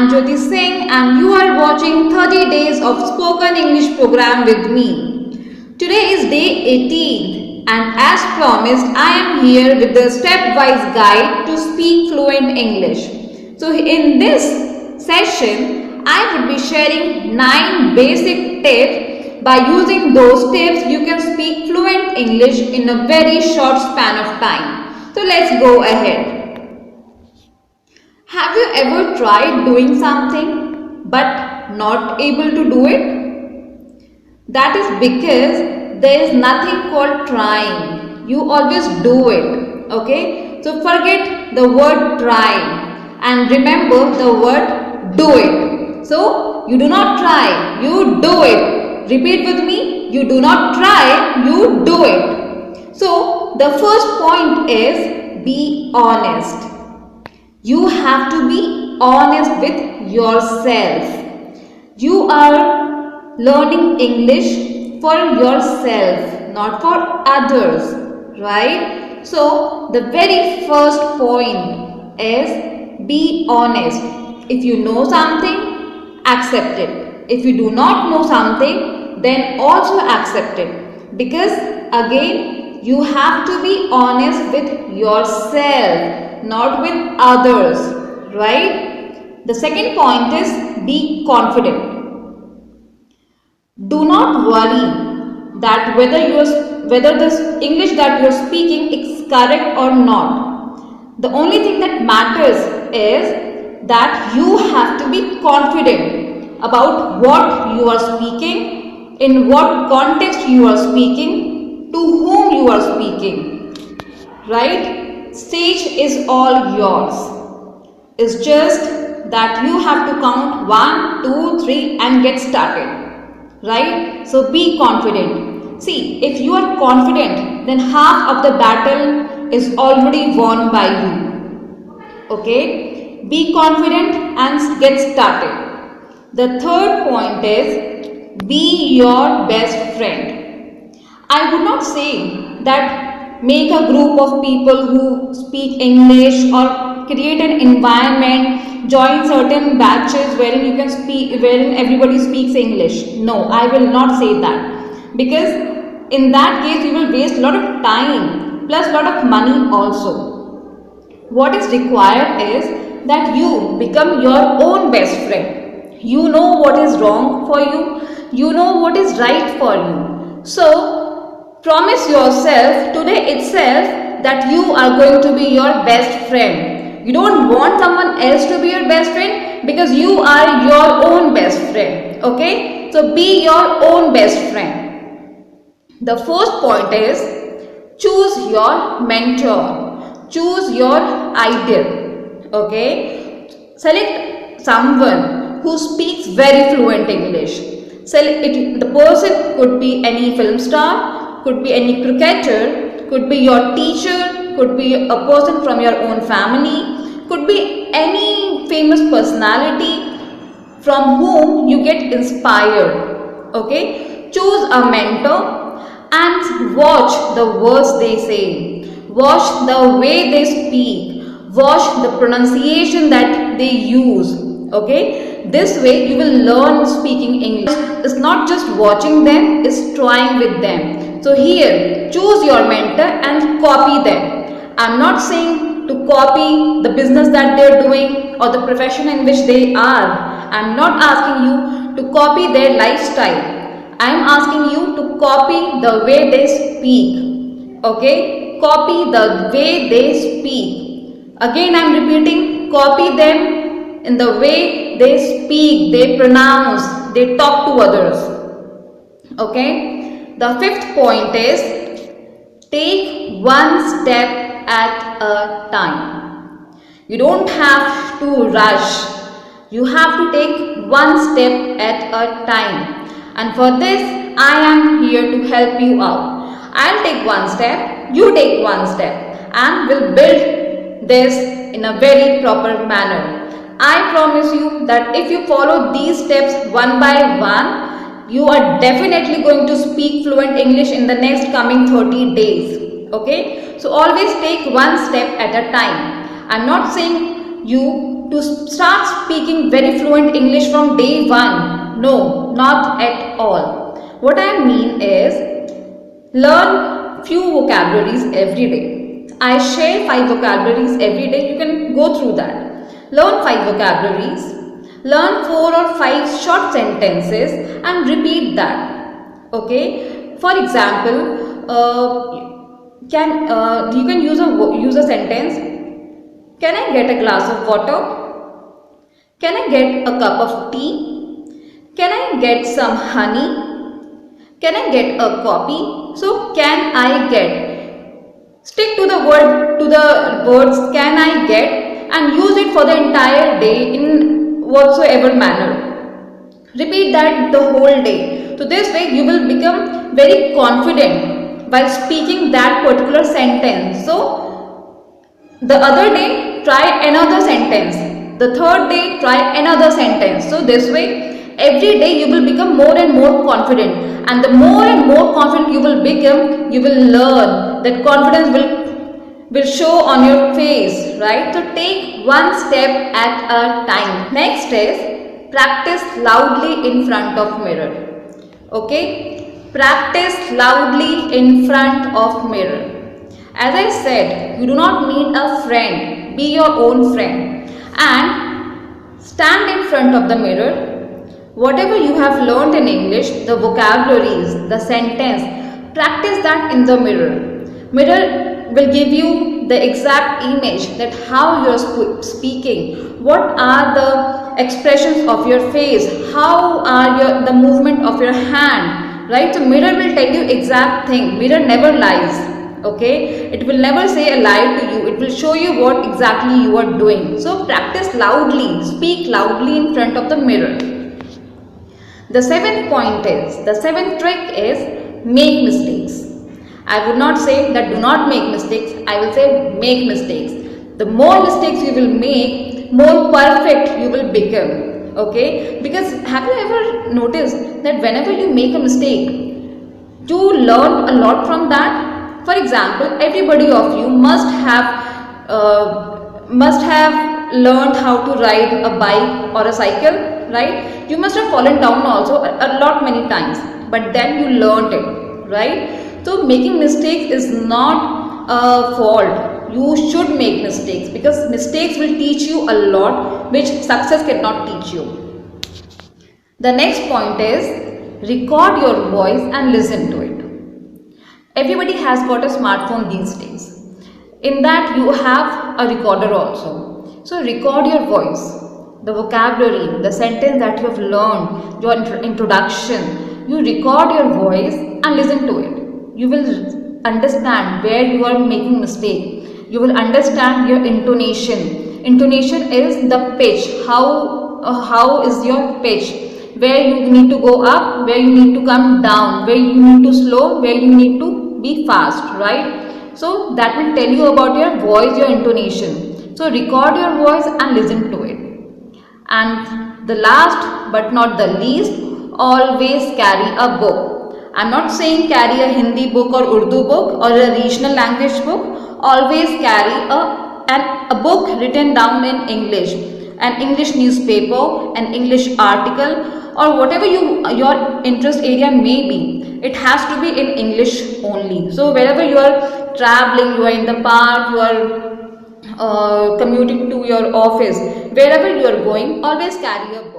am Jyoti Singh and you are watching 30 days of spoken English program with me. Today is day 18th and as promised I am here with the step-wise guide to speak fluent English. So in this session I would be sharing 9 basic tips. By using those tips you can speak fluent English in a very short span of time. So let's go ahead. Have you ever tried doing something but not able to do it? That is because there is nothing called trying. You always do it. Okay? So forget the word trying and remember the word do it. So you do not try, you do it. Repeat with me. You do not try, you do it. So the first point is be honest. You have to be honest with yourself. You are learning English for yourself, not for others, right? So, the very first point is be honest. If you know something, accept it. If you do not know something, then also accept it. Because again, you have to be honest with yourself, not with others, right? The second point is be confident. Do not worry that whether this English that you are speaking is correct or not. The only thing that matters is that you have to be confident about what you are speaking, in what context you are speaking, to whom you are speaking, right? Stage is all yours. It's just that you have to count 1, 2, 3 and get started. Right? So be confident. See, if you are confident, then half of the battle is already won by you. Okay? Be confident and get started. The third point is be your best friend. I would not say that make a group of people who speak English or create an environment, join certain batches wherein you can speak, wherein everybody speaks English. No, I will not say that, because in that case you will waste a lot of time plus a lot of money also. What is required is that you become your own best friend. You know what is wrong for you, you know what is right for you. So promise yourself today itself that you are going to be your best friend. You don't want someone else to be your best friend because you are your own best friend. Okay? So be your own best friend. The first point is choose your mentor. Choose your idol. Okay? Select someone who speaks very fluent English. The person could be any film star, could be any cricketer, could be your teacher, could be a person from your own family, could be any famous personality from whom you get inspired. Okay? Choose a mentor and watch the words they say. Watch the way they speak. Watch the pronunciation that they use. Okay? This way you will learn speaking English. It's not just watching them, it's trying with them. So here, choose your mentor and copy them. I'm not saying to copy the business that they're doing or the profession in which they are. I'm not asking you to copy their lifestyle. I'm asking you to copy the way they speak. Okay? Copy the way they speak. Again, I'm repeating, copy them in the way they speak, they pronounce, they talk to others. Okay? The fifth point is take one step at a time. You don't have to rush. You have to take one step at a time. And for this, I am here to help you out. I'll take one step, you take one step, and we'll build this in a very proper manner. I promise you that if you follow these steps one by one, you are definitely going to speak fluent English in the next coming 30 days. Okay? So always take one step at a time. I'm not saying you to start speaking very fluent English from day one. No, not at all. What I mean is, learn few vocabularies every day. I share 5 vocabularies every day. You can go through that. Learn 5 vocabularies. Learn 4 or 5 short sentences and repeat that. Okay. For example, you can use a sentence. Can I get a glass of water? Can I get a cup of tea? Can I get some honey? Can I get a copy? So can I get? Stick to the words can I get and use it for the entire day in whatsoever manner. Repeat that the whole day. So this way you will become very confident while speaking that particular sentence. So the other day try another sentence. The third day try another sentence. So this way every day you will become more and more confident. And the more and more confident you will become, you will learn that confidence will show on your face, right? So take one step at a time. Next is practice loudly in front of mirror. Okay? Practice loudly in front of mirror. As I said, you do not need a friend. Be your own friend. And stand in front of the mirror. Whatever you have learned in English, the vocabularies, the sentence, practice that in the mirror. Mirror will give you the exact image that how you are speaking, what are the expressions of your face, how are the movement of your hand, right? So mirror will tell you exact thing. Mirror never lies. Okay, it will never say a lie to you. It will show you what exactly you are doing. So practice loudly, speak loudly in front of the mirror. The seventh trick is make mistakes. I would not say that do not make mistakes. I will say make mistakes. The more mistakes you will make, more perfect you will become. Okay, because have you ever noticed that whenever you make a mistake, you learn a lot from that? For example, everybody of you must have learned how to ride a bike or a cycle, right? You must have fallen down also a lot many times, but then you learned it, right? So making mistakes is not a fault. You should make mistakes because mistakes will teach you a lot which success cannot teach you. The next point is record your voice and listen to it. Everybody has got a smartphone these days. In that you have a recorder also. So record your voice, the vocabulary, the sentence that you have learned, your introduction. You record your voice and listen to it. You will understand where you are making mistake. You will understand your intonation. Intonation is the pitch. How is your pitch? Where you need to go up, where you need to come down, where you need to slow, where you need to be fast, right? So that will tell you about your voice, your intonation. So record your voice and listen to it. And the last but not the least, always carry a book. I'm not saying carry a Hindi book or Urdu book or a regional language book. Always carry a book written down in English, an English newspaper, an English article, or whatever your interest area may be. It has to be in English only. So wherever you are traveling, you are in the park, you are commuting to your office, wherever you are going, always carry a book.